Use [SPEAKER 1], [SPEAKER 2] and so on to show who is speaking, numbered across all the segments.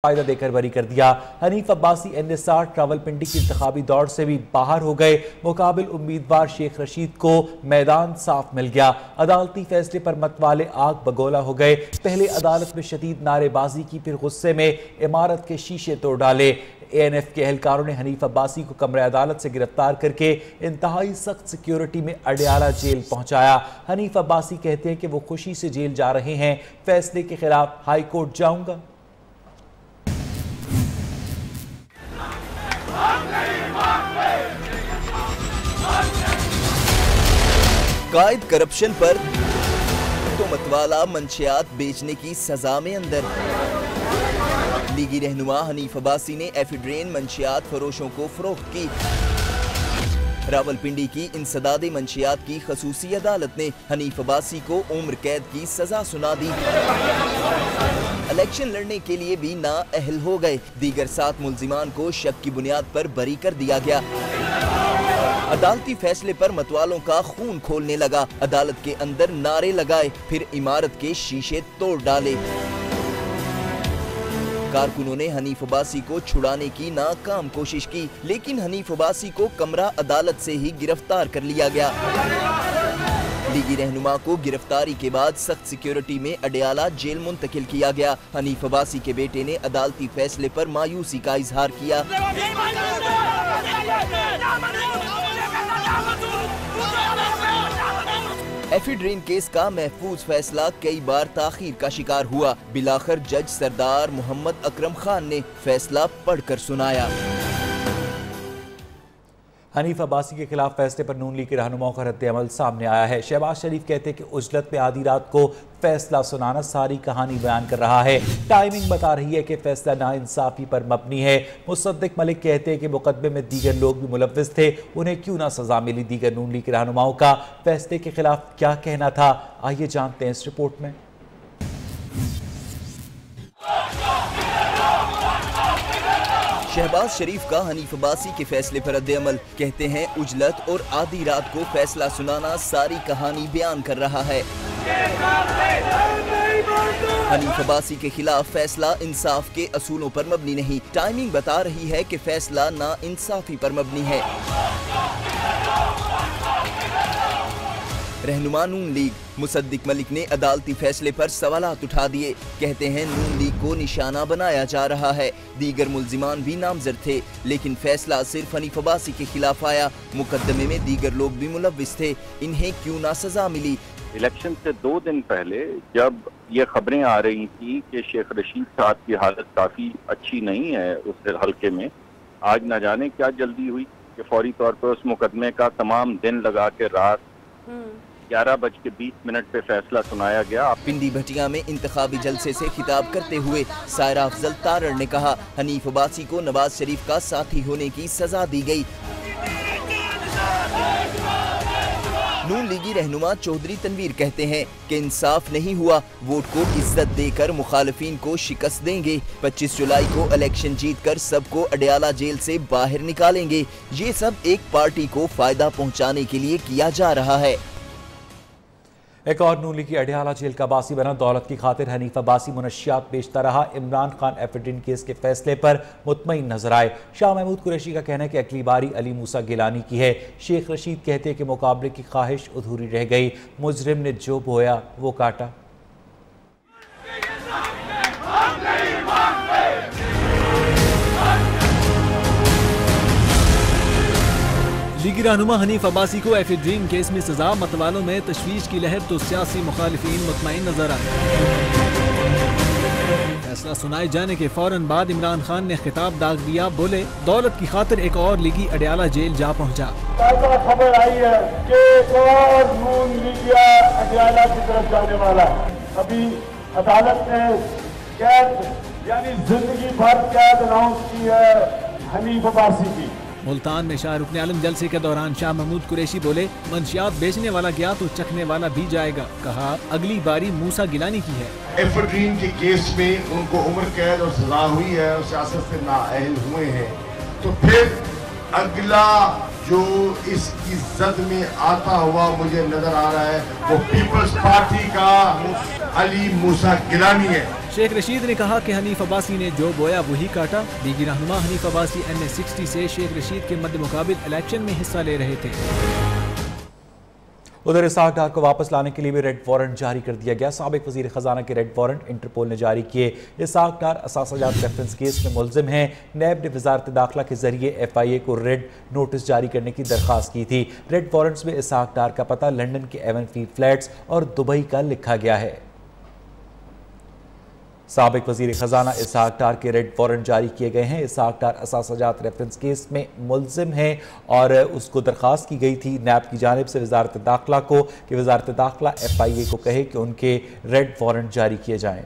[SPEAKER 1] फायदा देकर बरी कर दिया। हनीफ अब्बासी NSR रावलपिंडी की इंतखाबी दौड़ से भी बाहर हो गए। मुकाबिल उम्मीदवार शेख रशीद को मैदान साफ मिल गया। अदालती फैसले पर मतवाले आग बगोला हो गए। पहले अदालत में शदीद नारेबाजी की, फिर गुस्से में इमारत के शीशे तोड़ डाले। ANF के एहलकारों ने हनीफ अब्बासी को कमरे अदालत से गिरफ्तार करके इंतहाई सख्त सिक्योरिटी में अडयाला जेल पहुंचाया। हनीफ अब्बासी कहते हैं कि वो खुशी से जेल जा रहे हैं। फैसले के खिलाफ हाई कोर्ट जाऊंगा।
[SPEAKER 2] कायद करप्शन पर तो मतवाला मंशियात बेचने की सजा में अंदर। लीगी रहनुमा हनीफ अब्बासी ने एफिड्रेन मंशियात फरोशों को फरोख्त की। रावलपिंडी की इंसदादे मंशियात की खसूसी अदालत ने हनीफ अब्बासी को उम्र कैद की सजा सुना दी। इलेक्शन लड़ने के लिए भी नाअहल हो गए। दीगर 7 मुल्जिमान को शक की बुनियाद पर बरी कर दिया गया। अदालती फैसले पर मतवालों का खून खोलने लगा। अदालत के अंदर नारे लगाए, फिर इमारत के शीशे तोड़ डाले। कारकुनों ने हनीफ अब्बासी को छुड़ाने की नाकाम कोशिश की, लेकिन हनीफ अब्बासी को कमरा अदालत से ही गिरफ्तार कर लिया गया। लीगी रहनुमा को गिरफ्तारी के बाद सख्त सिक्योरिटी में अडयाला जेल मुंतकिल किया गया। हनीफ अब्बासी के बेटे ने अदालती फैसले पर मायूसी का इजहार किया। एफिड्रेन केस का महफूज फैसला कई बार ताखीर का शिकार हुआ। बिलाखिर जज सरदार मोहम्मद अकरम खान ने फैसला पढ़कर सुनाया।
[SPEAKER 1] हनीफ अब्बासी के खिलाफ फैसले पर नून लीग के रहनुमाओं का रद्द-ए-अमल सामने आया है। शहबाज शरीफ कहते हैं कि उजलत में आधी रात को फैसला सुनाना सारी कहानी बयान कर रहा है। टाइमिंग बता रही है कि फैसला नाइंसाफी पर मबनी है। मुसद्दिक मलिक कहते हैं कि मुकदमे में दीगर लोग भी मुलव्विस थे, उन्हें क्यों ना सजा मिली। दीगर नून लीग के रहनुमाओं का फैसले के खिलाफ क्या कहना था, आइए जानते हैं इस रिपोर्ट में।
[SPEAKER 2] शहबाज शरीफ का हनीफ अब्बासी के फैसले पर रद्द-ए-अमल। कहते हैं उजलत और आधी रात को फैसला सुनाना सारी कहानी बयान कर रहा है। हनीफ अब्बासी के खिलाफ फैसला इंसाफ के असूलों पर मबनी नहीं। टाइमिंग बता रही है कि फैसला ना इंसाफी पर मबनी है। रहनुमा नून लीग मुसद्दिक मलिक ने अदालती फैसले पर सवालात उठा दिए। कहते हैं नून लीग को निशाना बनाया जा रहा है। दीगर मुल्जिमान भी नामजद थे, लेकिन फैसला सिर्फ हनीफ अब्बासी के खिलाफ आया। मुकदमे में दीगर लोग भी मुलव्विस थे, इन्हें क्यों ना सजा मिली।
[SPEAKER 3] इलेक्शन से 2 दिन पहले जब ये खबरें आ रही थी कि शेख रशीद साहब की हालत काफ़ी अच्छी नहीं है उस हल्के में, आज न जाने क्या जल्दी हुई कि फौरी तौर पर उस मुकदमे का तमाम दिन लगा के रात 11:20 पे फैसला सुनाया गया।
[SPEAKER 2] पिंडी भटिया में इंतखाबी जलसे से खिताब करते हुए सायरा अफजल तारड़ ने कहा, हनीफ अब्बासी को नवाज शरीफ का साथी होने की सजा दी गई। नून लीगी रहनुमा चौधरी तनवीर कहते हैं कि इंसाफ नहीं हुआ, वोट को इज्जत देकर मुखालिफिन को शिकस्त देंगे। 25 जुलाई को इलेक्शन जीतकर सबको अडयाला जेल से बाहर निकालेंगे। ये सब एक पार्टी को फायदा पहुंचाने के लिए किया जा रहा है।
[SPEAKER 1] एक और नून लीग की अडयाला जेल का बासी बना। दौलत की खातिर हनीफ अब्बासी मुनशियात बेचता रहा। इमरान खान एफिड्रेन केस के फैसले पर मुतमईन नजर आए। शाह महमूद कुरैशी का कहना है कि अगली बारी अली मूसा गिलानी की है। शेख रशीद कहते हैं कि मुकाबले की ख्वाहिश अधूरी रह गई। मुजरिम ने जो बोया वो काटा।
[SPEAKER 4] लीगी रहनुमा हनीफ अब्बासी को एफिड्रेन केस में सजा। मतवालों में तशवीश की लहर तो सियासी मुखालिफिन मुतमईन नजर आए। फैसला सुनाए जाने के फौरन बाद इमरान खान ने खिताब दाग दिया। बोले, दौलत की खातिर एक और लीगी अडयाला जेल जा पहुंचा।
[SPEAKER 5] खबर आई है कि एक और नून लीगिया अडयाला की तरफ जाने वाला है। अभी अदालत ने कैद यानी जिंदगी भर कैद अनाउंस की है हनीफ अब्बासी की।
[SPEAKER 4] मुल्तान में शाह रुकन आलम जलसे के दौरान शाह महमूद कुरैशी बोले, मंशियात बेचने वाला गया तो चखने वाला भी जाएगा। कहा, अगली बारी मूसा गिलानी की है।
[SPEAKER 5] एफिड्रेन के केस में उनको उम्र कैद और सजा हुई है और सियासत से नाअहल हुए हैं, तो फिर अगला जो इसकी जद में आता हुआ मुझे नजर आ रहा है वो पीपल्स पार्टी का अली मूसा गिलानी है।
[SPEAKER 4] शेख रशीद ने कहा कि हनीफ अब्बासी ने जो बोया वही काटा। लीगी रहनुमा हनीफ अब्बासी NS60 से शेख रशीद के मद्दे मुकाबिल इलेक्शन में हिस्सा ले रहे थे।
[SPEAKER 1] उधर इसाक डार को वापस लाने के लिए भी रेड वारंट जारी कर दिया गया। साबिक वजीर खजाना के रेड वारंट इंटरपोल ने जारी किए। इसाक डार असासाजात रेफरेंस केस में मुलजिम हैं। नैब ने वजारत दाखिला के जरिए FIA को रेड नोटिस जारी करने की दरख्वास्त की थी। रेड वारंट्स में इसाक डार का पता लंदन के एवनफील्ड फ्लैट्स और दुबई का लिखा गया है। साबिक वजीर खजाना इसाक डार के रेड वारंट जारी किए गए हैं। इसाक डार असासाजात रेफरेंस केस में मुलजिम है और उसको दरख्वास्त की गई थी नैब की जानिब से वजारत दाखिला को कि वजारत दाखिला FIA को कहे कि उनके रेड वारंट जारी किए जाएं।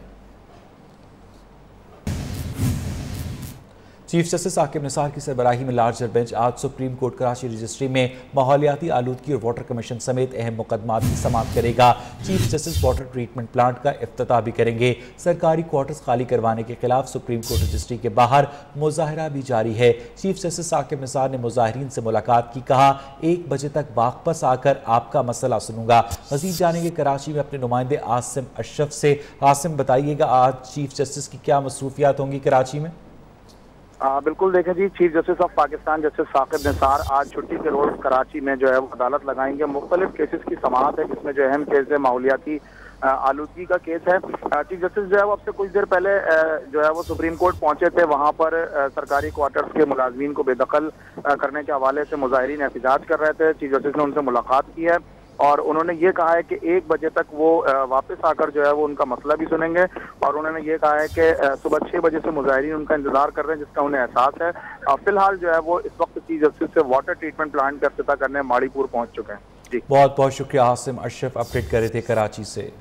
[SPEAKER 1] चीफ जस्टिस साकिब निसार की सरबराही में लार्जर बेंच आज सुप्रीम कोर्ट कराची रजिस्ट्री में माहौलियाती आलूदगी और वाटर कमीशन समेत अहम मुकदमात की समाअत करेगा। Chief justice water treatment plant का इफ्तिताह भी करेंगे। सरकारी क्वार्टर्स खाली करवाने के खिलाफ सुप्रीम कोर्ट रजिस्ट्री के बाहर मुजाहरा भी जारी है। चीफ जस्टिस साकिब निसार ने मुजाहिरीन से मुलाकात की, कहा 1 बजे तक वापस आकर आपका मसला सुनूंगा। मजीद जानेंगे कराची में अपने नुमाइंदे आसिम अशरफ से। आसिम, बताइएगा आज चीफ जस्टिस की क्या मसरूफियात होंगी कराची में?
[SPEAKER 6] बिल्कुल देखें जी, chief justice of Pakistan justice Saqib Nisar आज छुट्टी के रोज कराची में जो है वो अदालत लगाएंगे। मुख्तलिफ केसेस की समाअत है जिसमें जो अहम केस है माहौलियाती आलूदगी का केस है। चीफ जस्टिस जो है वो अब से कुछ देर पहले जो है वो सुप्रीम कोर्ट पहुंचे थे। वहां पर सरकारी क्वार्टर्स के मुलाजमीन को बेदखल करने के हवाले से मुजाहिरीन एहतजाज कर रहे थे। चीफ जस्टिस ने उनसे मुलाकात की है और उन्होंने ये कहा है कि 1 बजे तक वो वापस आकर जो है वो उनका मसला भी सुनेंगे। और उन्होंने ये कहा है कि सुबह 6 बजे से मुजाहिरीन उनका इंतजार कर रहे हैं, जिसका उन्हें एहसास है। फिलहाल जो है वो इस वक्त चीफ जस्टिस से वाटर ट्रीटमेंट प्लांट का इफ्तिताह करने माड़ीपुर पहुंच चुके हैं। जी,
[SPEAKER 1] बहुत बहुत शुक्रिया आसिम अशरफ, अपडेट कर रहे थे कराची से।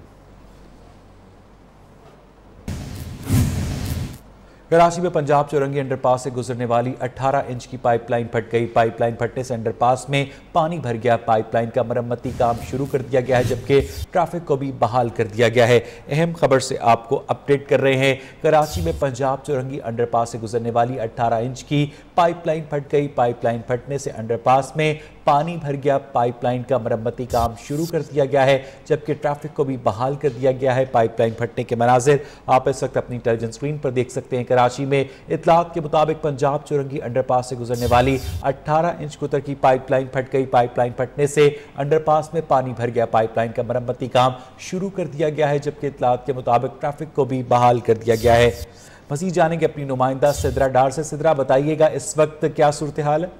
[SPEAKER 1] कराची में पंजाब चौरंगी अंडरपास से गुजरने वाली 18 इंच की पाइपलाइन फट गई। पाइपलाइन फटने से अंडरपास में पानी भर गया। पाइपलाइन का मरम्मती काम शुरू कर दिया गया है, जबकि ट्रैफिक को भी बहाल कर दिया गया है। अहम खबर से आपको अपडेट कर रहे हैं। कराची में पंजाब चौरंगी अंडरपास से गुजरने वाली 18 इंच की पाइपलाइन फट गई। पाइपलाइन फटने से अंडरपास में पानी भर गया। पाइपलाइन का मरम्मती काम शुरू कर दिया गया है, जबकि ट्रैफिक को भी बहाल कर दिया गया है। पाइपलाइन फटने के मनाजिर आप इस वक्त अपनी टेलीविजन स्क्रीन पर देख सकते हैं। कराची में इतलात के मुताबिक पंजाब चौरंगी अंडरपास से गुजरने वाली 18 इंच कुतर की पाइपलाइन फट गई। पाइपलाइन फटने से अंडरपास में पानी भर गया। पाइपलाइन का मरम्मती काम शुरू कर दिया गया है, जबकि इतलात के मुताबिक ट्रैफिक को भी बहाल कर दिया गया है। मज़ीद जानेंगे अपनी नुमाइंदा सिद्रा डार से। सिद्रा, बताइएगा इस वक्त क्या सूरत हाल है?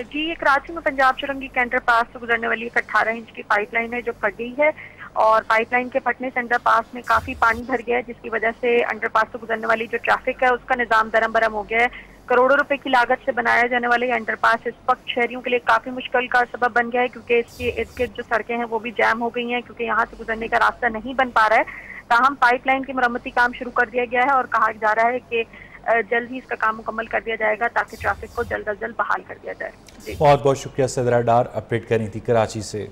[SPEAKER 7] जी, ये कराची में पंजाब चौरंगी के अंडरपास से गुजरने वाली 18 इंच की पाइपलाइन है जो फट गई है और पाइपलाइन के फटने से अंडरपास में काफी पानी भर गया है, जिसकी वजह से अंडरपास से गुजरने वाली जो ट्रैफिक है उसका निजाम दरम बरम हो गया है। करोड़ों रुपए की लागत से बनाया जाने वाला ये अंडरपास इस वक्त शहरियों के लिए काफी मुश्किल का सबब बन गया है, क्योंकि इसके इर्द गिर्द जो सड़कें हैं वो भी जैम हो गई हैं, क्योंकि यहाँ से गुजरने का रास्ता नहीं बन पा रहा है। ताहम पाइपलाइन की मरम्मती काम शुरू कर दिया गया है और कहा जा रहा है कि जल्द ही इसका काम मुकम्मल कर दिया जाएगा ताकि ट्रैफिक को जल्द अज जल्द बहाल कर दिया जाए।
[SPEAKER 1] बहुत बहुत शुक्रिया सिद्रा डार, अपडेट करनी थी कराची से।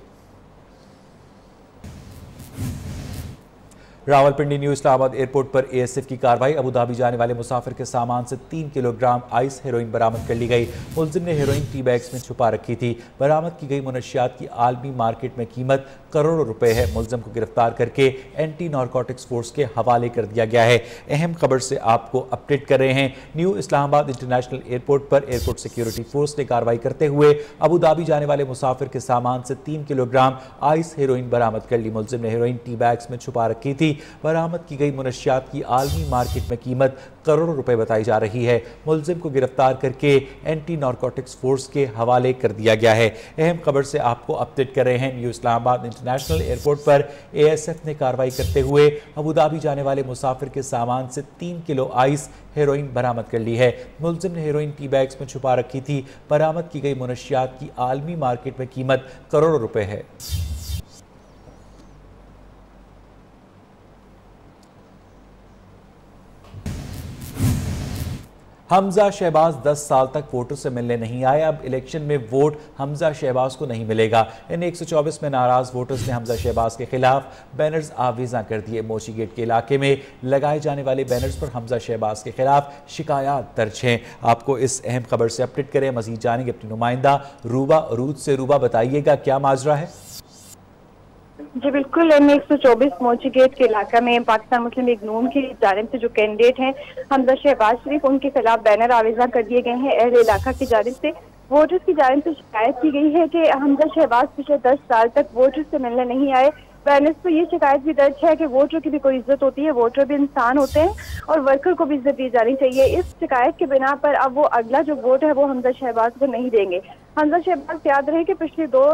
[SPEAKER 1] रावलपिंडी न्यू इस्लामाबाद एयरपोर्ट पर ASF की कार्रवाई। अबू धाबी जाने वाले मुसाफिर के सामान से 3 किलोग्राम आइस हेरोइन बरामद कर ली गई। मुलजिम ने हेरोइन टी बैग्स में छुपा रखी थी। बरामद की गई मुनशियात की आलमी मार्केट में कीमत करोड़ों रुपए है। मुलजिम को गिरफ्तार करके एंटी नारकोटिक्स फोर्स के हवाले कर दिया गया है। अहम खबर से आपको अपडेट कर रहे हैं। न्यू इस्लामाबाद इंटरनेशनल एयरपोर्ट पर एयरपोर्ट सिक्योरिटी फोर्स ने कार्रवाई करते हुए अबू धाबी जाने वाले मुसाफिर के सामान से 3 किलोग्राम आइस हेरोइन बरामद कर ली। मुलजिम ने हेरोइन टी बैग्स में छुपा रखी थी। बरामद की गई मुनशियात की आलमी मार्केट में कीमत करोड़ों रुपए बताई जा रही है। मुलजिम को गिरफ्तार करके एंटी नारकोटिक्स फोर्स के हवाले कर दिया गया है। अहम खबर से आपको अपडेट कर रहे हैं। न्यू इस्लामाबाद इंटरनेशनल एयरपोर्ट पर ASF ने कार्रवाई करते हुए अबू धाबी जाने वाले मुसाफिर के सामान से 3 किलो आइस हेरोइन बरामद कर ली है। मुलजिम ने हेरोइन टी बैग्स में छुपा रखी थी। बरामद की गई मुनशियात की आलमी मार्केट में कीमत करोड़ों रुपए है। हमजा शहबाज 10 साल तक वोटों से मिलने नहीं आए। अब इलेक्शन में वोट हमजा शहबाज को नहीं मिलेगा। इन 124 में नाराज वोटर्स ने हमजा शहबाज के खिलाफ बैनर्स आवीज़ा कर दिए। मोची गेट के इलाके में लगाए जाने वाले बैनर्स पर हमजा शहबाज के खिलाफ शिकायत दर्ज हैं। आपको इस अहम खबर से अपडेट करें। मजीद जानेंगे अपनी नुमाइंदा रूबा अरूज से। रूबा, बताइएगा क्या माजरा है?
[SPEAKER 8] जी बिल्कुल, M124 मोची गेट के इलाका में पाकिस्तान मुस्लिम लीग नून की जानिब से जो कैंडिडेट हैं हमजा शहबाज शरीफ, उनके खिलाफ बैनर आवेजा कर दिए गए हैं। अहले इलाका की जानिब से वोटर्स की जानिब से शिकायत की गई है कि हमजा शहबाज पिछले 10 साल तक वोटर्स से मिलने नहीं आए। बैनर्स पर ये शिकायत भी दर्ज है कि वोटर की भी कोई इज्जत होती है, वोटर भी इंसान होते हैं और वर्कर को भी इज्जत दी जानी चाहिए। इस शिकायत के बिना पर अब वो अगला जो वोट है वो हमजा शहबाज को नहीं देंगे। हमजा शहबाज याद रहे कि पिछले 2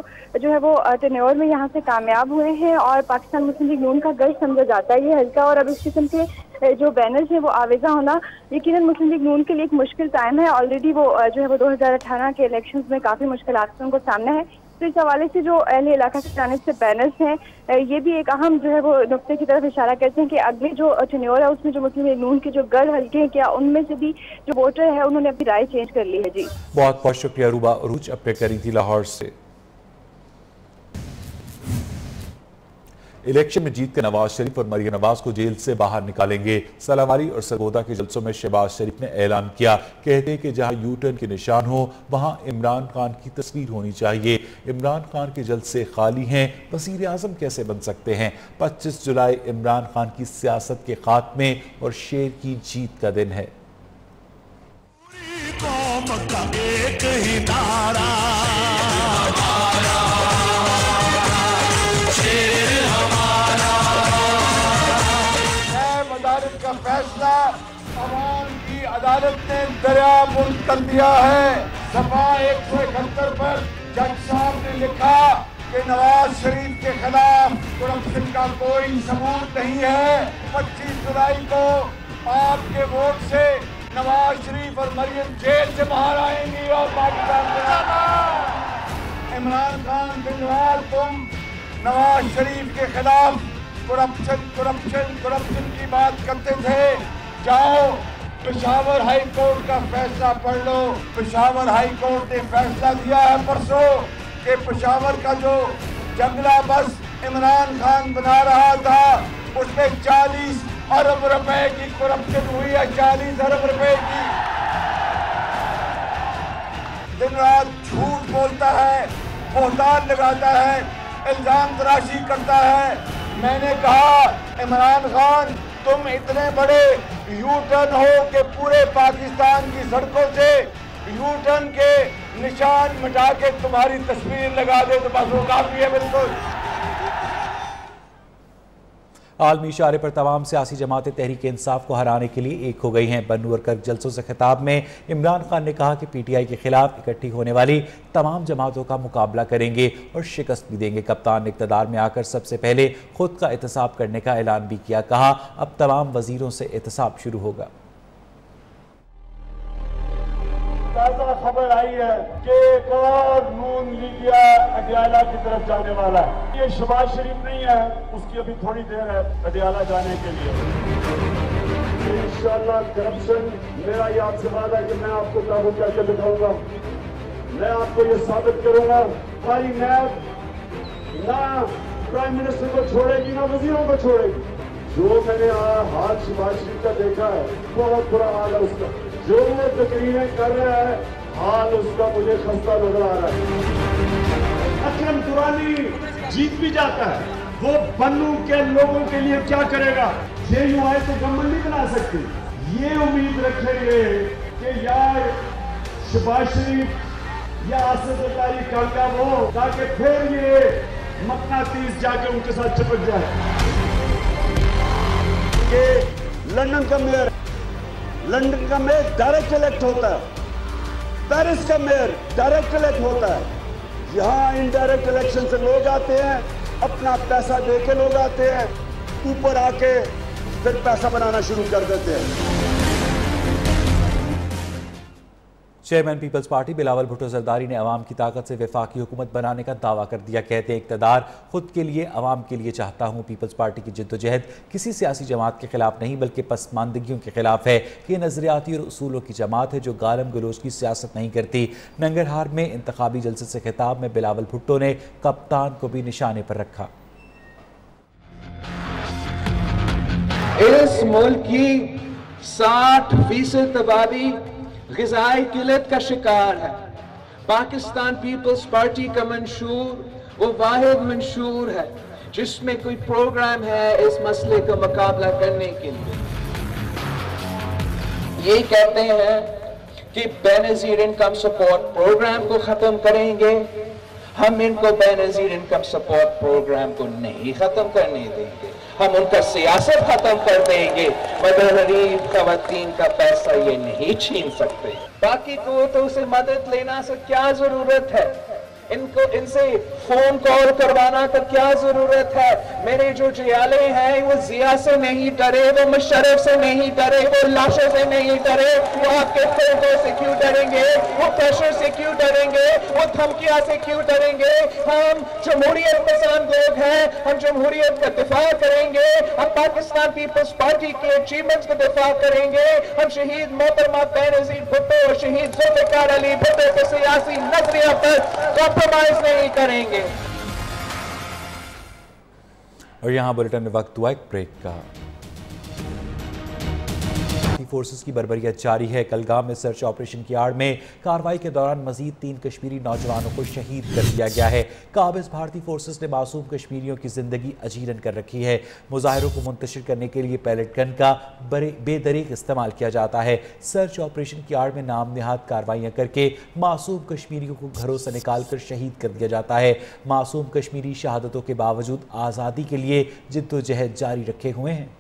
[SPEAKER 8] जो है वो टेन्योर में यहाँ से कामयाब हुए हैं और पाकिस्तान मुस्लिम लीग नून का गढ़ समझा जाता है ये हल्का, और अब इस किस्म के जो बैनर्स हैं वो आवेजा होना यकीनन मुस्लिम लीग नून के लिए एक मुश्किल टाइम है। ऑलरेडी वो जो है वो 2018 के इलेक्शंस में काफी मुश्किलात उनको सामना है। तो इस हवाले से जो अहले इलाका की जानिब से बैनर्स हैं ये भी एक अहम जो है वो नुक्ते की तरफ इशारा करते हैं कि अगले जो टेन्योर है उसमें जो मुस्लिम लीग नून के जो गढ़ हल्के हैं क्या उनमें से भी जो वोटर है उन्होंने अपनी राय चेंज कर ली है। जी
[SPEAKER 1] बहुत बहुत शुक्रिया रूबा अरूज अपडेट करी थी लाहौर से। इलेक्शन में जीत कर नवाज शरीफ और मरियम नवाज को जेल से बाहर निकालेंगे। सलावारी और सरगोदा के जलसों में शहबाज शरीफ ने ऐलान किया, कहते कि जहां यू टर्न के निशान हो वहां इमरान खान की तस्वीर होनी चाहिए। इमरान खान के जलसे खाली हैं, वज़ीर आज़म कैसे बन सकते हैं। 25 जुलाई इमरान खान की सियासत के खात्मे और शेर की जीत का दिन है।
[SPEAKER 5] का फैसला अवाम की अदालत ने दरियामुल्क कर दिया है। सफा 171 पर जज साहब ने लिखा कि नवाज शरीफ के खिलाफ करप्शन का कोई सबूत नहीं है। 25 जुलाई को आपके वोट से नवाज शरीफ और मरियम जेल से बाहर आएंगी और पाकिस्तान में इमरान खान बिलवाल तुम नवाज शरीफ के खिलाफ करप्शन की बात करते थे। जाओ पेशावर हाई कोर्ट का फैसला पढ़ लो। पेशावर हाई कोर्ट ने फैसला दिया है परसों कि पेशावर का जो जंगला बस इमरान खान बना रहा था उसमें 40 अरब रुपए की करप्शन हुई है। 40 अरब रुपए की। दिन रात झूठ बोलता है, बोहतान लगाता है, इल्जाम तराशी करता है। मैंने कहा इमरान खान तुम इतने बड़े यू टर्न हो कि पूरे पाकिस्तान की सड़कों से यू टर्न के निशान मिटा के तुम्हारी तस्वीर लगा दे तो बस वो काफी है। बिल्कुल
[SPEAKER 1] आलमी इशारे पर तमाम सियासी जमातें तहरीक इंसाफ को हराने के लिए एक हो गई हैं। बन्नू और कर्क जलसों से खिताब में इमरान खान ने कहा कि PTI के खिलाफ इकट्ठी होने वाली तमाम जमातों का मुकाबला करेंगे और शिकस्त भी देंगे। कप्तान ने इक़्तिदार में आकर सबसे पहले खुद का एहतसाब करने का ऐलान भी किया। कहा अब तमाम वजीरों से एहतसाब शुरू होगा।
[SPEAKER 5] ताज़ा खबर आई है कि एक और नून लीगिया अडियाला की तरफ जाने वाला है। ये शहबाज शरीफ नहीं है, उसकी अभी थोड़ी देर है अडियाला जाने के लिए। इंशाअल्लाह करप्शन मेरा ये आपसे वादा है कि मैं आपको काबू करके दिखाऊंगा। मैं आपको ये साबित करूंगा हमारी नैब ना प्राइम मिनिस्टर को छोड़ेगी ना वजीरों को छोड़ेगी। जो मैंने हाल शहबाज शरीफ का देखा है बहुत बुरा हाल है उसका। जो वो तकरीरें कर रहा है हाल उसका मुझे खस्ता नजर आ रहा है। अकरम दुरानी जीत भी जाता है, वो बन्नू के लोगों के लिए क्या करेगा। JUI तो गवर्नमेंट नहीं बना सकती। ये उम्मीद रखेंगे कि यार शहबाज शरीफ या आसिफ अतारी कामयाब हो ताकि फिर ये मकनातीस जाके उनके साथ चिपक जाए। कि लंदन का मेयर डायरेक्ट इलेक्ट होता है, पेरिस का मेयर डायरेक्ट इलेक्ट होता है। यहाँ इनडायरेक्ट इलेक्शन से लोग आते हैं, अपना पैसा दे के लोग आते हैं, ऊपर आके फिर पैसा बनाना शुरू कर देते हैं।
[SPEAKER 1] Chairman peoples party Bilawal Bhutto Zardari ने अवाम की ताकत से वफाकी हुकूमत बनाने का दावा कर दिया। कहते हैं इक़्तिदार खुद के लिए अवाम के लिए चाहता हूँ। पीपल्स पार्टी की जिद्दोजहद किसी सियासी जमात के खिलाफ नहीं बल्कि पसमानदगियों के खिलाफ है। ये नजरियाती और उसूलों की जमात है जो गालम गलोच की सियासत नहीं करती। नंगरहार में इंतखाबी जलसे से खिताब में बिलावल भुट्टो ने कप्तान को भी निशाने पर रखा।
[SPEAKER 9] इस मुल्क की 60% आबादी ग़िज़ाई किल्लत का शिकार है। पाकिस्तान पीपल्स पार्टी का मंशूर वो वाहिद मंशूर है जिसमें कोई प्रोग्राम है इस मसले का मुकाबला करने के लिए। ये कहते हैं कि बेनजीर इनकम सपोर्ट प्रोग्राम को खत्म करेंगे। हम इनको बेनजीर इनकम सपोर्ट प्रोग्राम को नहीं खत्म करने देंगे, हम उनका सियासत खत्म कर देंगे, मगर गरीब खवातीन का पैसा ये नहीं छीन सकते। बाकी को तो उसे मदद लेना से क्या जरूरत है, इनसे फोन कॉल करवाना का क्या जरूरत है। मेरे जो जियाले हैं वो जिया से नहीं डरे, वो मुशर्रफ से नहीं डरे, वो लाशों से नहीं डरे, वो आपके फोटो से क्यों डरेंगे, वो प्रेशर से क्यों डरेंगे, वो धमकियां से क्यों डरेंगे। हम जमहूरियत पसंद लोग हैं, हम जमहूरियत का दिफा करेंगे, हम पाकिस्तान पीपल्स पार्टी के अचीवमेंट्स का दिफा करेंगे। हम शहीद मोहतरमा बेनजीर भुट्टो और शहीद जुल्फिकार अली भुट्टो के सियासी नजरिया पर कॉम्प्रोमाइज नहीं करेंगे।
[SPEAKER 1] और यहाँ बुलेटिन में वक्त हुआ एक ब्रेक का। फोर्सेस की बर्बरियत जारी है। कलगाम में सर्च ऑपरेशन की आड़ में कार्रवाई के दौरान मजीद 3 कश्मीरी नौजवानों को शहीद कर दिया गया है। काबिज भारतीय फोर्सेस ने मासूम कश्मीरियों की जिंदगी अजीरन कर रखी है। मुजाहिरों को मुंतशिर करने के लिए पैलेट गन का बेदरीक इस्तेमाल किया जाता है। सर्च ऑपरेशन की आड़ में नाम निहाद कार्रवाइयां करके मासूम कश्मीरियों को घरों से निकाल कर शहीद कर दिया जाता है। मासूम कश्मीरी शहादतों के बावजूद आज़ादी के लिए जिद्दोजहद जारी रखे हुए हैं।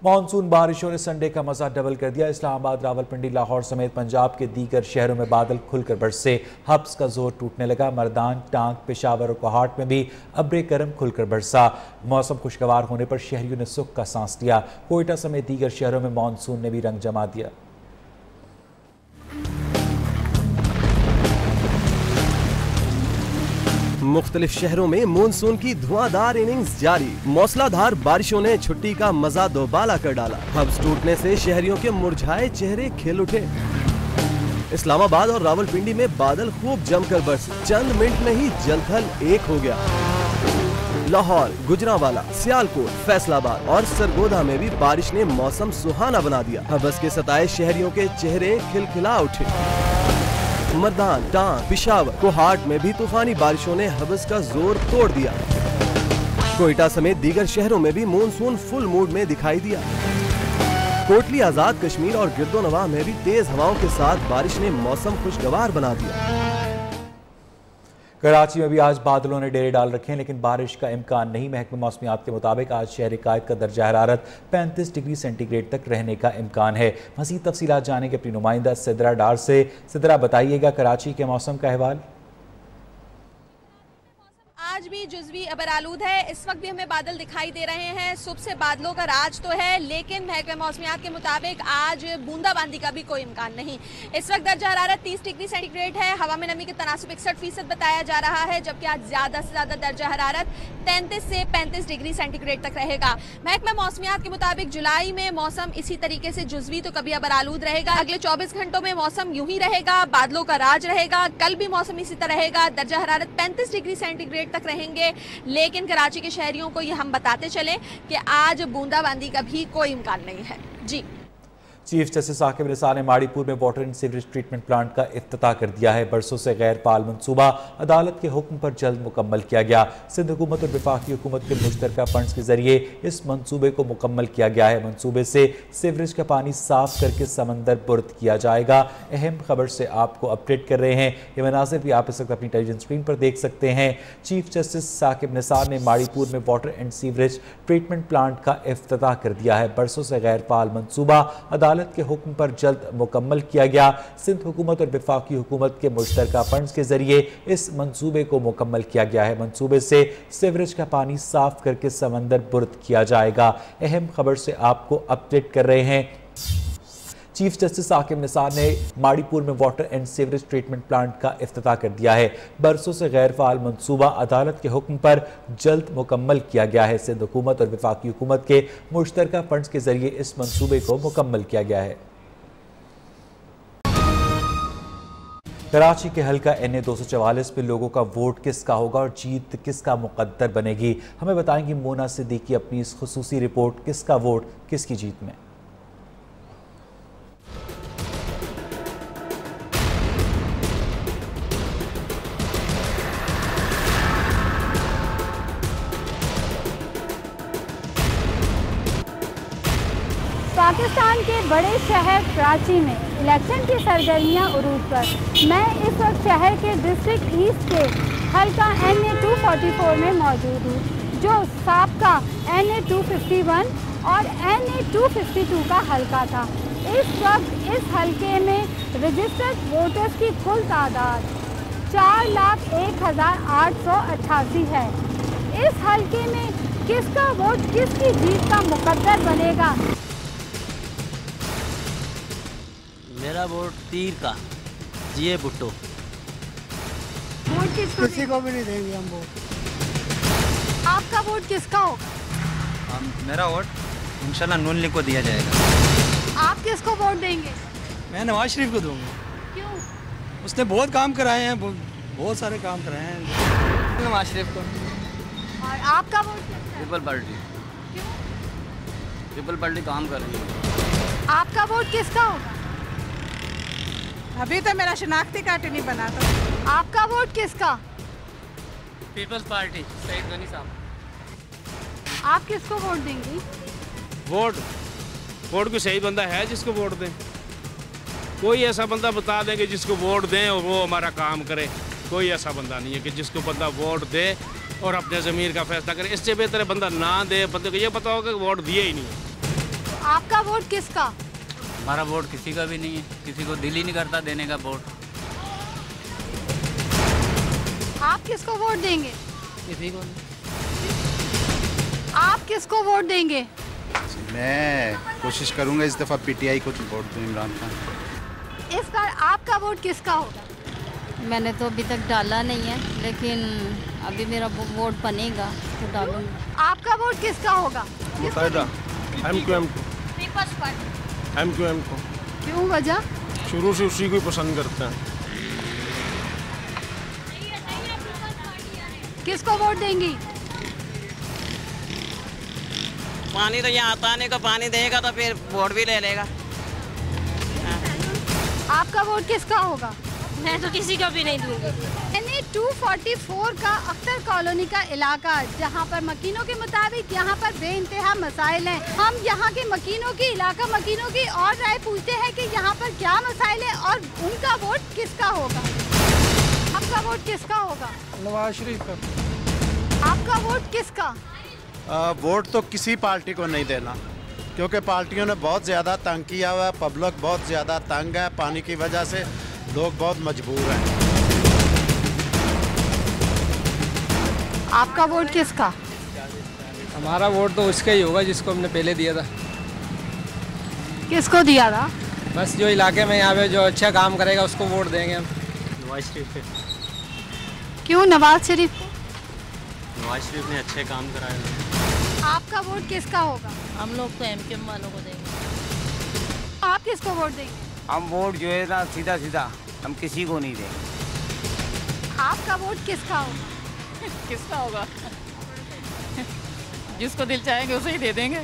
[SPEAKER 1] मानसून बारिशों ने संडे का मजा डबल कर दिया। इस्लामाबाद, रावलपिंडी, लाहौर समेत पंजाब के दीगर शहरों में बादल खुलकर बरसे। हब्स का जोर टूटने लगा। मर्दान, टांग, पेशावर और कोहाट में भी अब्रे करम खुलकर बरसा। मौसम खुशगवार होने पर शहरियों ने सुख का सांस लिया। कोयटा समेत दीगर शहरों में मानसून ने भी रंग जमा दिया।
[SPEAKER 10] मुख्तलिफ शहरों में मानसून की धुआंधार इनिंग्स जारी। मौसलाधार बारिशों ने छुट्टी का मजा दोबाला कर डाला। हब्स टूटने से शहरियों के मुरझाए चेहरे खिल उठे। इस्लामाबाद और रावलपिंडी में बादल खूब जमकर बरसे। चंद मिनट में ही जलथल एक हो गया। लाहौर, गुजरांवाला, सियालकोट, फैसलाबाद और सरगोधा में भी बारिश ने मौसम सुहाना बना दिया। हब्स के सताए शहरियों के चेहरे खिलखिला उठे। मर्दान, टांग, पेशावर, कोहाट में भी तूफानी बारिशों ने हब्स का जोर तोड़ दिया। कोयटा समेत दीगर शहरों में भी मानसून फुल मूड में दिखाई दिया। कोटली, आजाद कश्मीर और गिरदोनवाह में भी तेज हवाओं के साथ बारिश ने मौसम खुशगवार बना दिया।
[SPEAKER 1] कराची में भी आज बादलों ने डेरे डाल रखे हैं, लेकिन बारिश का इम्कान नहीं। महकमा मौसमियात के मुताबिक आज शहर कायद का दर्जा हरारत 35 डिग्री सेंटीग्रेड तक रहने का इम्कान है। मज़ीद तफसीलात जाने के अपनी नुमाइंदा सिदरा डार से। सिदरा, बताइएगा कराची के मौसम का अहवाल।
[SPEAKER 11] आज भी जुज़वी अबरालूद है। इस वक्त भी हमें बादल दिखाई दे रहे हैं। सुबह से बादलों का राज तो है, लेकिन महकमा मौसमियात के मुताबिक आज बूंदाबांदी का भी कोई इम्कान नहीं। इस वक्त दर्जा हरारत 30 डिग्री सेंटीग्रेड है। हवा में नमी का तनासुब 61% बताया जा रहा है, जबकि आज ज़्यादा से ज़्यादा दर्जा हरारत 33 से 35 डिग्री सेंटीग्रेड तक रहेगा। महकमा मौसमियात के मुताबिक जुलाई में मौसम इसी तरीके से जुज़वी तो कभी अबरालूद रहेगा। अगले 24 घंटों में मौसम यूं ही रहेगा, बादलों का राज रहेगा। कल भी मौसम इसी तरह रहेगा। दर्जा हरारत 35 डिग्री सेंटीग्रेड तक रहेंगे, लेकिन कराची के शहरियों को ये हम बताते चले कि आज बूंदाबांदी का भी कोई इम्कान नहीं है। जी,
[SPEAKER 1] चीफ जस्टिस साकिब निसार ने माड़ीपुर में water and sewerage treatment plant का इफ्तिताह कर दिया है। बरसों से गैर फाल मनसूबा अदालत के हुक्म पर जल्द मुकम्मल किया गया। सिंध हुकूमत और वफाकी हुकूमत के मुश्तरका फंड्स के जरिए इस मंसूबे को मुकम्मल किया गया है। मंसूबे से सीवरेज का पानी साफ करके समंदर बुर्द किया जाएगा। अहम खबर से आपको अपडेट कर रहे हैं। ये मनासिर भी आप इस वक्त अपनी टेलीविजन स्क्रीन पर देख सकते हैं। चीफ जस्टिस साकिब निसार ने माड़ीपुर में water and sewerage treatment plant का इफ्तिताह कर दिया है। बरसों से गैर फाल मनसूबा अदालत के हुक्म पर जल्द मुकम्मल किया गया। सिंध हुकूमत और वफाकी हुकूमत के मुश्तरका फंड्स के जरिए इस मंसूबे को मुकम्मल किया गया है। मंसूबे से सीवरेज का पानी साफ करके समंदर बुर्द किया जाएगा। अहम खबर से आपको अपडेट कर रहे हैं। चीफ जस्टिस साकिब निसार ने माड़ीपुर में water and sewerage treatment plant का इफ्तिताह कर दिया है। बरसों से गैर फाल मंसूबा अदालत के हुक्म पर जल्द मुकम्मल किया गया है। सिंध हुकूमत और वफाकी हुकूमत के मुश्तरका फंड्स के जरिए इस मंसूबे को मुकम्मल किया गया है। कराची के हल्का NA 244 में लोगों का वोट किसका होगा और जीत किसका मुकद्दर बनेगी, हमें बताएंगी मोना सिद्दीकी अपनी इस खुसूसी रिपोर्ट किसका वोट किसकी जीत में।
[SPEAKER 12] पाकिस्तान के बड़े शहर कराची में इलेक्शन की सरगर्मियां उरूज पर। मैं इस वक्त शहर के डिस्ट्रिक्ट ईस्ट के हल्का NA 244 में मौजूद हूँ, जो साबका NA 251 और NA 252 का हल्का था। इस वक्त इस हल्के में रजिस्टर्ड वोटर्स की कुल तादाद 4,01,888 है। इस हल्के में किसका वोट किसकी जीत का मुकद्दर बनेगा?
[SPEAKER 13] मेरा वोट तीर का जीए भुट्टो।
[SPEAKER 12] वोट
[SPEAKER 14] किसी को भी नहीं देंगे हम वोट।
[SPEAKER 12] आपका वोट किसका होगा?
[SPEAKER 15] मेरा वोट इंशाल्लाह नून लीग को दिया जाएगा।
[SPEAKER 12] आप किसको वोट देंगे?
[SPEAKER 14] मैं नवाज शरीफ को दूंगा।
[SPEAKER 12] क्यों?
[SPEAKER 14] उसने बहुत काम कराए हैं, बहुत सारे काम कराए हैं।
[SPEAKER 15] नवाज शरीफ को।
[SPEAKER 12] और आपका वोट किसका?
[SPEAKER 15] People party.
[SPEAKER 12] क्यों?
[SPEAKER 15] पीपल पार्टी काम कर रही है।
[SPEAKER 12] आपका वोट किसका होगा?
[SPEAKER 16] अभी तो मेरा शनाख्ती कार्ड नहीं बना था।
[SPEAKER 12] आपका वोट किसका?
[SPEAKER 15] पीपल्स पार्टी सईद गनी साहब।
[SPEAKER 12] आप किसको वोट देंगी?
[SPEAKER 17] वोट कोई सही बंदा है जिसको वोट दें। कोई ऐसा बंदा बता देंगे जिसको वोट दें और वो हमारा काम करे। कोई ऐसा बंदा नहीं है कि जिसको बंदा वोट दे और अपने ज़मीर का फैसला करे। इससे बेहतर है बंदा ना दे, बंदे को ये पता होगा कि वोट दिए ही नहीं है।
[SPEAKER 12] आपका वोट किसका?
[SPEAKER 15] हमारा वोट किसी का भी नहीं है, किसी को दिल ही नहीं करता देने का वोट।
[SPEAKER 12] आप किसको वोट देंगे?
[SPEAKER 15] किसी को नहीं।
[SPEAKER 12] आप किसको वोट देंगे?
[SPEAKER 18] मैं कोशिश करूंगा इस दफ़ा PTI को वोट दूं, इमरान खान।
[SPEAKER 12] इस बार आपका वोट किसका होगा?
[SPEAKER 19] मैंने तो अभी तक डाला नहीं है, लेकिन अभी मेरा वोट बनेगा तो डालूंगा।
[SPEAKER 12] आपका वोट किसका होगा?
[SPEAKER 17] MQM को।
[SPEAKER 12] क्यों, वजह?
[SPEAKER 17] शुरू से उसी को ही पसंद करते हैं।
[SPEAKER 12] किसको वोट देंगी?
[SPEAKER 15] पानी तो यहाँ आता नहीं, को पानी देगा तो फिर वोट भी ले लेगा।
[SPEAKER 12] आपका वोट किसका होगा?
[SPEAKER 19] मैं तो किसी को भी नहीं दूंगी।
[SPEAKER 12] NA 244 का अख्तर कॉलोनी का इलाका, जहां पर मकीनों के मुताबिक यहां पर बेइंतहा मसाइल हैं। हम यहां के मकीनों की और राय पूछते हैं कि यहां पर क्या मसाइल हैं और उनका वोट किसका होगा। आपका वोट किसका होगा?
[SPEAKER 14] नवाज शरीफ का।
[SPEAKER 12] आपका वोट किसका?
[SPEAKER 18] वोट तो किसी पार्टी को नहीं देना, क्योंकि पार्टियों ने बहुत ज़्यादा तंग किया हुआ है। पब्लिक बहुत ज़्यादा तंग है, पानी की वजह से लोग बहुत मजबूर हैं।
[SPEAKER 12] आपका वोट किसका?
[SPEAKER 14] हमारा वोट तो उसका ही होगा जिसको हमने पहले दिया था।
[SPEAKER 12] किसको दिया था?
[SPEAKER 14] बस जो इलाके में यहाँ पे जो अच्छा काम करेगा उसको वोट देंगे हम।
[SPEAKER 15] नवाज शरीफ पे।
[SPEAKER 12] क्यों नवाज शरीफ को?
[SPEAKER 15] नवाज शरीफ ने अच्छे काम कराए।
[SPEAKER 12] आपका वोट किसका होगा?
[SPEAKER 19] हम लोग तो MQM वालों को देंगे।
[SPEAKER 12] आप किसको वोट देंगे?
[SPEAKER 20] हम वोट जो है ना सीधा हम किसी को नहीं देंगे।
[SPEAKER 12] आपका वोट किसका होगा?
[SPEAKER 16] किसका होगा? जिसको दिल चाहेंगे उसे ही दे देंगे।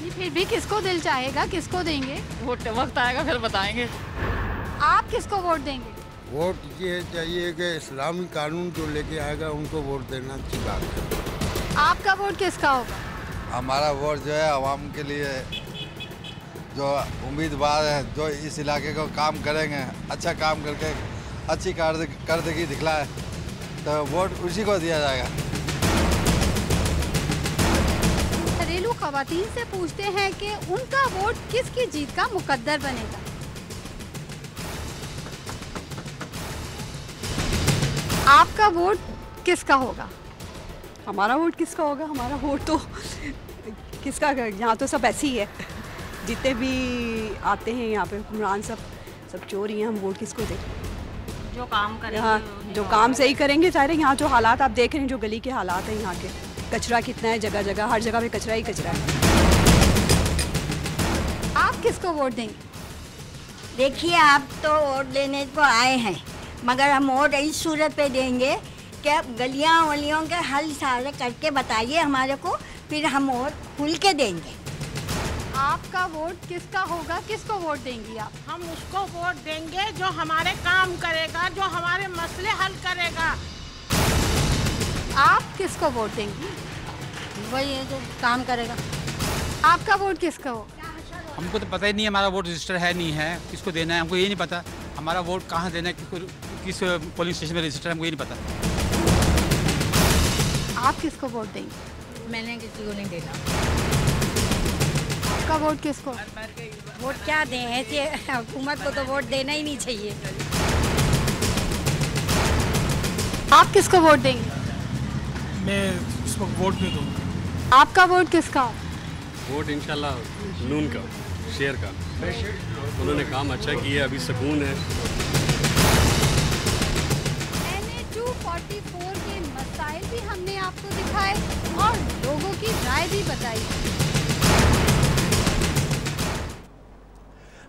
[SPEAKER 12] फिर भी किसको दिल चाहेगा, किसको देंगे?
[SPEAKER 16] वक्त आएगा फिर बताएंगे।
[SPEAKER 12] आप किसको वोट देंगे?
[SPEAKER 21] वोट ये चाहिए कि इस्लामी कानून जो लेके आएगा उनको वोट देना अच्छी बात है।
[SPEAKER 12] आपका वोट किसका होगा?
[SPEAKER 22] हमारा वोट जो है आवाम के लिए, जो उम्मीदवार है जो इस इलाके को काम करेंगे, अच्छा काम करके अच्छी कारदगी दिखलाए, तो वोट उसी को दिया जाएगा।
[SPEAKER 12] घरेलू खवातीन से पूछते हैं कि उनका वोट किसकी जीत का मुकद्दर बनेगा। आपका वोट किसका होगा?
[SPEAKER 16] हमारा वोट किसका होगा? हमारा वोट तो किसका, यहाँ तो सब ऐसे ही है, जितने भी आते हैं यहाँ पे हुक्मरान सब चोर ही हैं। हम वोट किसको दें?
[SPEAKER 19] जो काम करेंगे,
[SPEAKER 16] यहाँ जो काम सही करेंगे। सारे यहाँ जो हालात आप देख रहे हैं, जो गली के हालात हैं यहाँ के, कचरा कितना है, जगह जगह हर जगह पे कचरा ही कचरा है।
[SPEAKER 12] आप किसको वोट देंगे?
[SPEAKER 23] देखिए, आप तो वोट लेने को आए हैं, मगर हम वोट इस सूरत पे देंगे कि गलियां वलियों के हल सारे करके बताइए हमारे को, फिर हम वोट खुल के देंगे।
[SPEAKER 12] आपका वोट किसका होगा? किसको वोट देंगी आप?
[SPEAKER 16] हम उसको वोट देंगे जो हमारे काम करेगा, जो हमारे मसले हल करेगा।
[SPEAKER 12] आप किसको वोट देंगी?
[SPEAKER 19] वही है जो काम करेगा।
[SPEAKER 12] आपका वोट किसका होगा?
[SPEAKER 2] हमको तो पता ही नहीं हमारा वोट रजिस्टर है नहीं है, किसको देना है हमको ये नहीं पता, हमारा वोट कहाँ देना है, किस पोलिंग स्टेशन में रजिस्टर है हमको ये नहीं पता।
[SPEAKER 12] आप किसको वोट देंगे?
[SPEAKER 3] मैंने किसी को नहीं देना।
[SPEAKER 12] आपका वोट किसको?
[SPEAKER 3] वोट क्या दें, ऐसे हुकूमत को तो वोट देना ही नहीं चाहिए।
[SPEAKER 12] आप किसको वोट देंगे?
[SPEAKER 4] मैं इस वक्त वोट नहीं दूँगा।
[SPEAKER 12] आपका वोट किसका?
[SPEAKER 24] वोट इंशाल्लाह नून का, शेर का। उन्होंने काम अच्छा किया, अभी सुकून है।
[SPEAKER 12] NA 244 के मसाइल भी हमने आपको दिखाए और लोगों की राय भी बताई।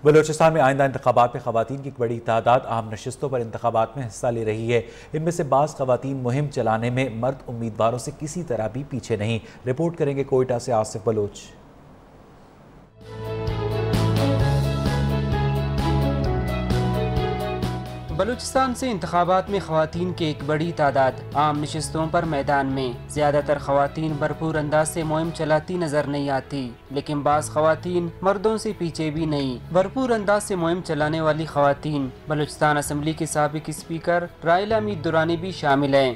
[SPEAKER 1] बलूचिस्तान में आइंदा इंतखाबात में खवातीन की एक बड़ी तादाद आम नशिस्तों पर इंतखाबात में हिस्सा ले रही है। इनमें से बाज़ खवातीन मुहिम चलाने में मर्द उम्मीदवारों से किसी तरह भी पीछे नहीं। रिपोर्ट करेंगे कोयटा से आसिफ बलोच।
[SPEAKER 25] बलूचिस्तान से इंतखाबात में ख़वातीन की एक बड़ी तादाद आम नशिस्तों पर मैदान में। ज़्यादातर ख़वातीन भरपूर अंदाज से मुहिम चलाती नजर नहीं आती, लेकिन बाज़ ख़वातीन मर्दों से पीछे भी नहीं। भरपूर अंदाज से मुहिम चलाने वाली ख़वातीन बलूचिस्तान असम्बली के साबिक स्पीकर राइला मीर दुरानी भी शामिल हैं।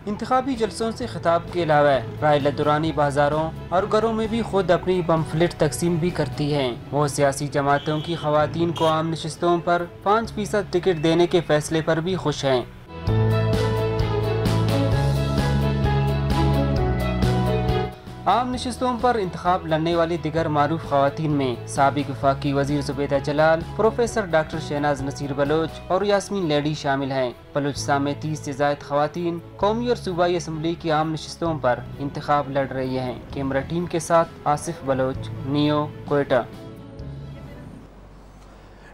[SPEAKER 25] इंतखाबी जलसों से खिताब के अलावा राइला दुरानी बाजारों और घरों में भी खुद अपनी पम्फलेट तकसीम भी करती हैं। वो सियासी जमातों की खवातीन को आम नशिस्तों पर 5% टिकट देने के फैसले पर भी खुश हैं। आम नशिस्तों पर इंतखाब लड़ने वाली दिगर मारूफ खवातीन में साबिक वफाकी वजीर जुबैदा जलाल, प्रोफेसर डॉक्टर शहनाज नसीर बलोच और यास्मीन लेडी शामिल हैं। बलूचिस्तान में 30 से ज़ायद खवातीन कौमी और सूबाई असम्बली की आम नशिस्तों पर इंतखाब लड़ रही हैं। कैमरा टीम के साथ आसिफ बलोच, नियो, कोयटा।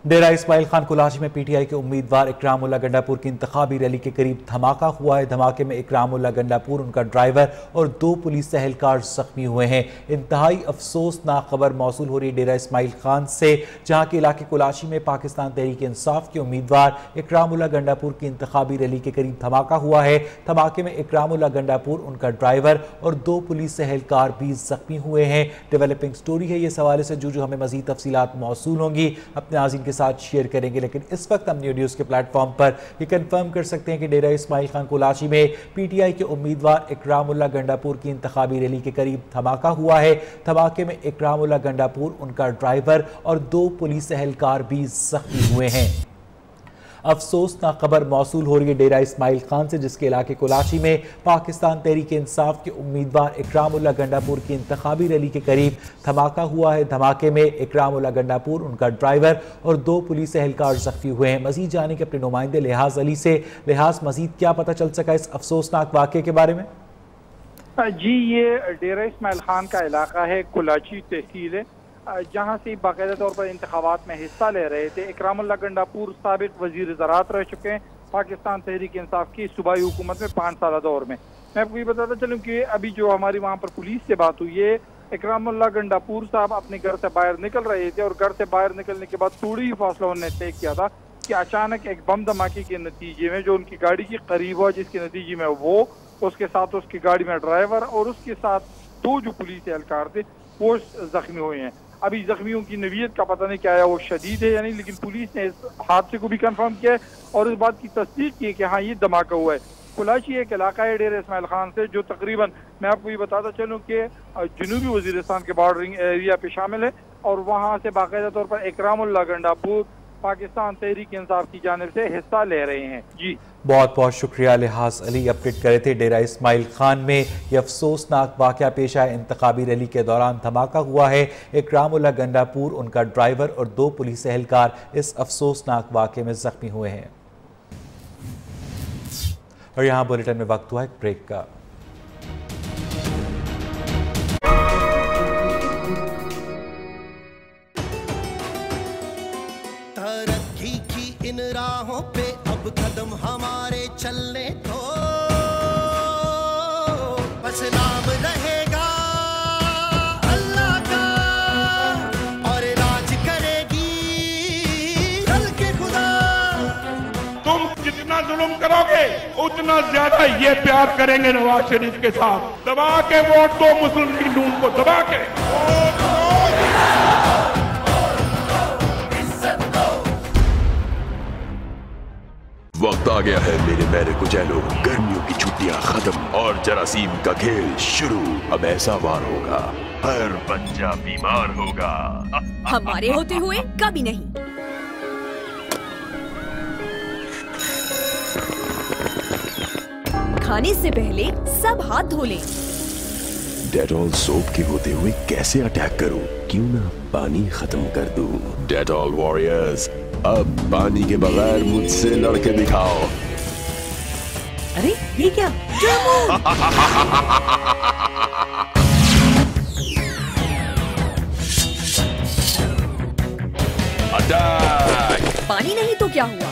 [SPEAKER 1] डेरा इस्माइल खान कुलाची में पीटीआई के उम्मीदवार इकरामुल्लाह गंडापुर की इंतखाबी रैली के करीब धमाका हुआ है। धमाके में इकरामुल्लाह गंडापुर, उनका ड्राइवर और 2 पुलिस एहलकार जख्मी हुए हैं। इंतहाई अफसोसनाक खबर मौसूल हो रही है डेरा इस्माइल खान से, जहां के इलाके कुलाची में पाकिस्तान तहरीक इंसाफ के उम्मीदवार इकरामुल्लाह गंडापुर की इंतखाबी रैली के करीब धमाका हुआ है। धमाके में इकरामुल्लाह गंडापुर, उनका ड्राइवर और 2 पुलिस एहलकार भी जख्मी हुए हैं। डेवलपिंग स्टोरी है, इस हवाले से जो हमें मजीद तफसीलात मौसूल होंगी अपने नाज़रीन के साथ शेयर करेंगे। लेकिन इस वक्त हम न्यूज़ के प्लेटफॉर्म पर ये कंफर्म कर सकते हैं कि डेरा इस्माइल खान कुलाची में पीटीआई के उम्मीदवार इकरामुल्लाह गंडापुर की इंतखाबी रैली के करीब धमाका हुआ है। धमाके में इकरामुल्लाह गंडापुर, उनका ड्राइवर और 2 पुलिस एहलकार भी जख्मी हुए हैं। अफसोसनाक खबर मौसूल हो रही है डेरा इस्माइल खान से, जिसके इलाके कुलाची में पाकिस्तान तहरीक इंसाफ के उम्मीदवार इकरामुल्लाह गंडापुर की इंतखाबी रैली के करीब धमाका हुआ है। धमाके में इकरामुल्लाह गंडापुर, उनका ड्राइवर और 2 पुलिस एहलकार जख्मी हुए हैं। मजीद जाने के अपने नुमाइंदे लिहाज अली से। लिहाज, मजीद क्या पता चल सका इस अफसोसनाक वाक़े के बारे में?
[SPEAKER 26] जी, ये डेरा इस्माइल खान का इलाका है, कुलाची तहसील है, जहाँ से बाकायदा तौर पर इंतखाबात में हिस्सा ले रहे थे। इकरामुल्लाह गंडापुर साबिक वजीर ज़राअत रह चुके हैं पाकिस्तान तहरीक इंसाफ की सूबाई हुकूमत में 5 साल दौर में। मैं आपको ये बताता चलूँ कि अभी जो हमारी वहाँ पर पुलिस से बात हुई है, इकरामुल्लाह गंडापुर साहब अपने घर से बाहर निकल रहे थे और घर से बाहर निकलने के बाद थोड़ी ही फासला उन्होंने तय किया था कि अचानक एक बम धमाके के नतीजे में जो उनकी गाड़ी के करीब हुआ, जिसके नतीजे में वो, उसके साथ उसकी गाड़ी में ड्राइवर और उसके साथ 2 जो पुलिस एहलकार थे वो जख्मी हुए हैं। अभी जख्मियों की नवीयत का पता नहीं क्या है, वो शदीद है या नहीं, लेकिन पुलिस ने इस हादसे को भी कंफर्म किया है और इस बात की तस्दीक की है कि हाँ ये धमाका हुआ है। कुलाची एक इलाका है डेरा इस्माइल खान से जो तकरीबन, मैं आपको ये बताता चलूँ कि जनूबी वजीरिस्तान के बॉर्डरिंग एरिया पे शामिल है और वहाँ से बाकायदा तौर पर इकरामुल्लाह गंडापुर पाकिस्तान तहरीक इंसाफ की जानिब से हिस्सा ले रहे हैं। जी,
[SPEAKER 1] बहुत बहुत शुक्रिया लिहाज अली, अपडेट करे थे। डेरा इस्माइल खान में यह अफसोसनाक वाक़या पेश आया। इंतखाबी रैली के दौरान धमाका हुआ है। इकरामुल्लाह गंडापुर, उनका ड्राइवर और 2 पुलिस एहलकार इस अफसोसनाक वाक़े में जख्मी हुए हैं। और यहाँ बुलेटिन में वक्त हुआ एक ब्रेक का।
[SPEAKER 27] तरक्की की इन राहों पे अब कदम हमारे चलने दो, बस नाम रहेगा अल्लाह का और राज करेगी कल के खुदा।
[SPEAKER 5] तुम जितना जुल्म जुल्म करोगे उतना ज्यादा ये प्यार करेंगे नवाज शरीफ के साथ। दबा के वोट दो मुस्लिम लीग नून को, दबा के।
[SPEAKER 6] वक्त आ गया है मेरे मैरे कुचैलो, गर्मियों की छुट्टियां खत्म और जरासीम का खेल शुरू। अब ऐसा वार होगा, हर बच्चा बीमार होगा।
[SPEAKER 7] हमारे होते हुए कभी नहीं। खाने से पहले सब हाथ धो लें।
[SPEAKER 6] डेटॉल सोप के होते हुए कैसे अटैक करूं? क्यों ना पानी खत्म कर दूं? डेटॉल वॉरियर्स, अब पानी के बगैर मुझसे लड़के दिखाओ।
[SPEAKER 7] अरे ये क्या?
[SPEAKER 6] अटैक!
[SPEAKER 7] पानी नहीं तो क्या हुआ?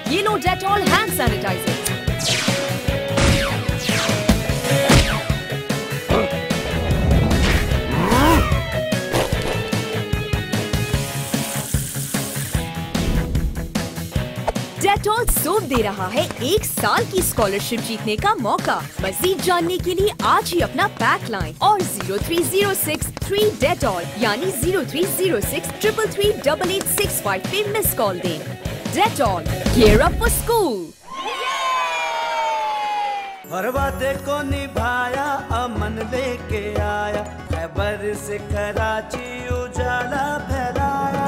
[SPEAKER 7] ये लो Dettol hand sanitiser. Dettol soap दे रहा है 1 साल की स्कॉलरशिप जीतने का मौका। मजीद जानने के लिए आज ही अपना पैक लाएं और 03063 डेटॉल यानी 0306 333 8865 पे मिस कॉल दें। Dettol, gear up for school.
[SPEAKER 8] हर वादे को निभाया, अमन लेके आया, खैबर से कराची उजाला फैलाया।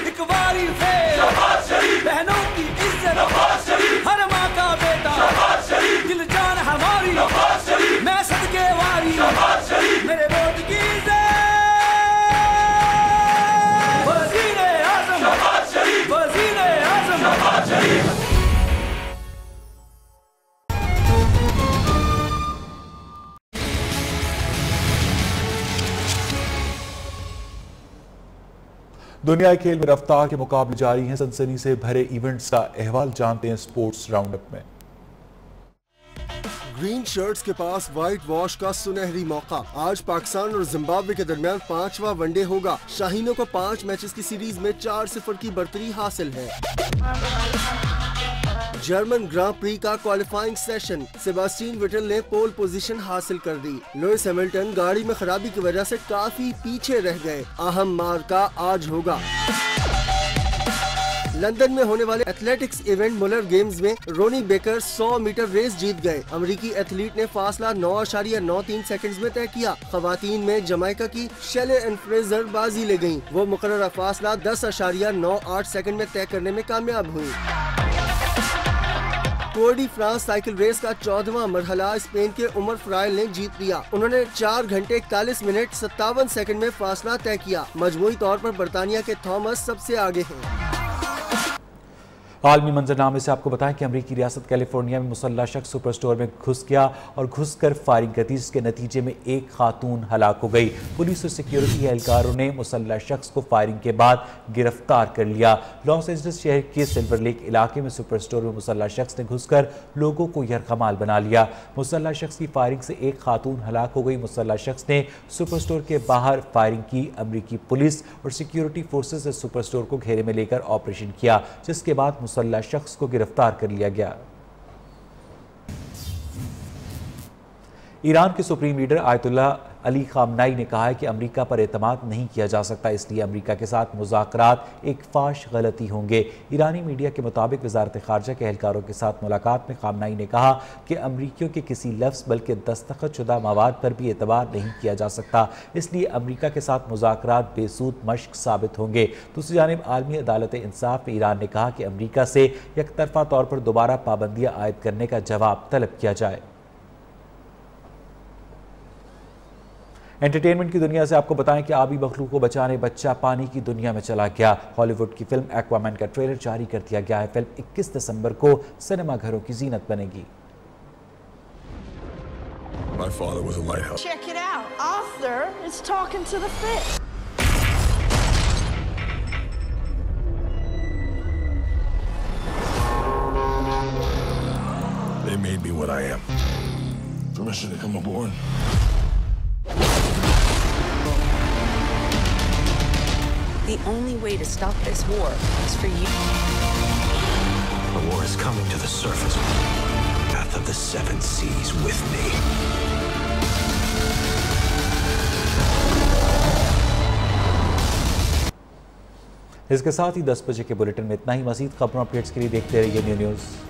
[SPEAKER 8] एक बारी फिर बहनों की इज्जत, हर माँ का बेटा, दिल जान हमारी, मैं सदके वारी, मेरे वोट की वज़ीर-ए आज़म, वज़ीर-ए आज़म।
[SPEAKER 1] दुनिया के खेल में रफ्तार के मुकाबले जारी हैं। सनसनी से भरे इवेंट्स का अहवाल जानते हैं स्पोर्ट्स राउंडअप में।
[SPEAKER 9] ग्रीन शर्ट्स के पास व्हाइट वॉश का सुनहरी मौका। आज पाकिस्तान और जिम्बाब्वे के दरमियान 5वां वनडे होगा। शाहीनों को 5 मैचेस की सीरीज में 4-0 की बढ़तरी हासिल है। जर्मन ग्रां प्री का क्वालिफाइंग सेशन, सेबास्टियन वेटेल ने पोल पोजीशन हासिल कर दी। लुइस हैमिल्टन गाड़ी में खराबी की वजह से काफी पीछे रह गए। अहम मार्का आज होगा। लंदन में होने वाले एथलेटिक्स इवेंट मुलर गेम्स में रोनी बेकर 100 मीटर रेस जीत गए। अमेरिकी एथलीट ने फासला 9.93 सेकंड्स में तय किया। खवातीन में जमाइका की शेले एंड फ्रेजर बाजी ले गयीं। वो मुकर्ररा फासला 10.98 सेकंड में तय करने में कामयाब हुई। Tour de France cycle race का 14वां मरहला स्पेन के उमर फ्राइल ने जीत लिया। उन्होंने 4 घंटे 41 मिनट 57 सेकंड में फासला तय किया। मजमूई तौर पर बरतानिया के थॉमस सबसे आगे हैं।
[SPEAKER 1] आलमी मंजरनामे से आपको बताएं कि अमरीकी रियासत कैलिफोर्निया में मुसल्लह शख्स सुपर स्टोर में घुस गया और घुसकर फायरिंग कर दी, जिसके नतीजे में एक खातून हलाक हो गई। पुलिस और सिक्योरिटी एहलकारों ने मुसल्लह शख्स को फायरिंग के बाद गिरफ्तार कर लिया। लॉस एंजलिस शहर के सिल्वर लेक इलाके में सुपर स्टोर में मुसल्लह शख्स ने घुसकर लोगों को यरगमाल बना लिया। मुसल्लह शख्स की फायरिंग से एक खातून हलाक हो गई। मुसल्लह शख्स ने सुपर स्टोर के बाहर फायरिंग की। अमरीकी पुलिस और सिक्योरिटी फोर्सेस ने सुपर स्टोर को घेरे में लेकर ऑपरेशन किया, जिसके बाद मुसल्लह शख्स को गिरफ्तार कर लिया गया। ईरान के सुप्रीम लीडर आयतुल्लाह अली खामनाई ने कहा है कि अमेरिका पर एतमाद नहीं किया जा सकता, इसलिए अमेरिका के साथ मुज़ाकरात एक फाश गलती होंगे। ईरानी मीडिया के मुताबिक वजारत खारजा के एहलकारों के साथ मुलाकात में खामनाई ने कहा कि अमरीकियों के किसी लफ्ज़ बल्कि दस्तखतशुदा मवाद पर भी एतबार नहीं किया जा सकता, इसलिए अमरीका के साथ मुज़ाकरात बेसूद मश्क साबित होंगे। दूसरी जानिब आलमी अदालत इंसाफ में ईरान ने कहा कि अमरीका से यकतरफा तौर पर दोबारा पाबंदियाँ आयद करने का जवाब तलब किया जाए। एंटरटेनमेंट की दुनिया से आपको बताएं कि आबी मखलूक को बचाने बच्चा पानी की दुनिया में चला गया। हॉलीवुड की फिल्म एक्वामैन का ट्रेलर जारी कर दिया गया है। फिल्म 21 दिसंबर को सिनेमा घरों की जीनत बनेगी।
[SPEAKER 10] My father was a lighthouse.
[SPEAKER 11] Check it out. Arthur is talking to the fish.
[SPEAKER 10] They made me what I am. Permission to come aboard.
[SPEAKER 7] The only way to stop this war is for you.
[SPEAKER 13] The war is coming to the surface. Path of the seven seas with me.
[SPEAKER 1] इसके साथ ही 10 बजे के bulletin में इतना ही। मज़ीद खबरों updates के लिए देखते रहिए न्यू न्यूज़।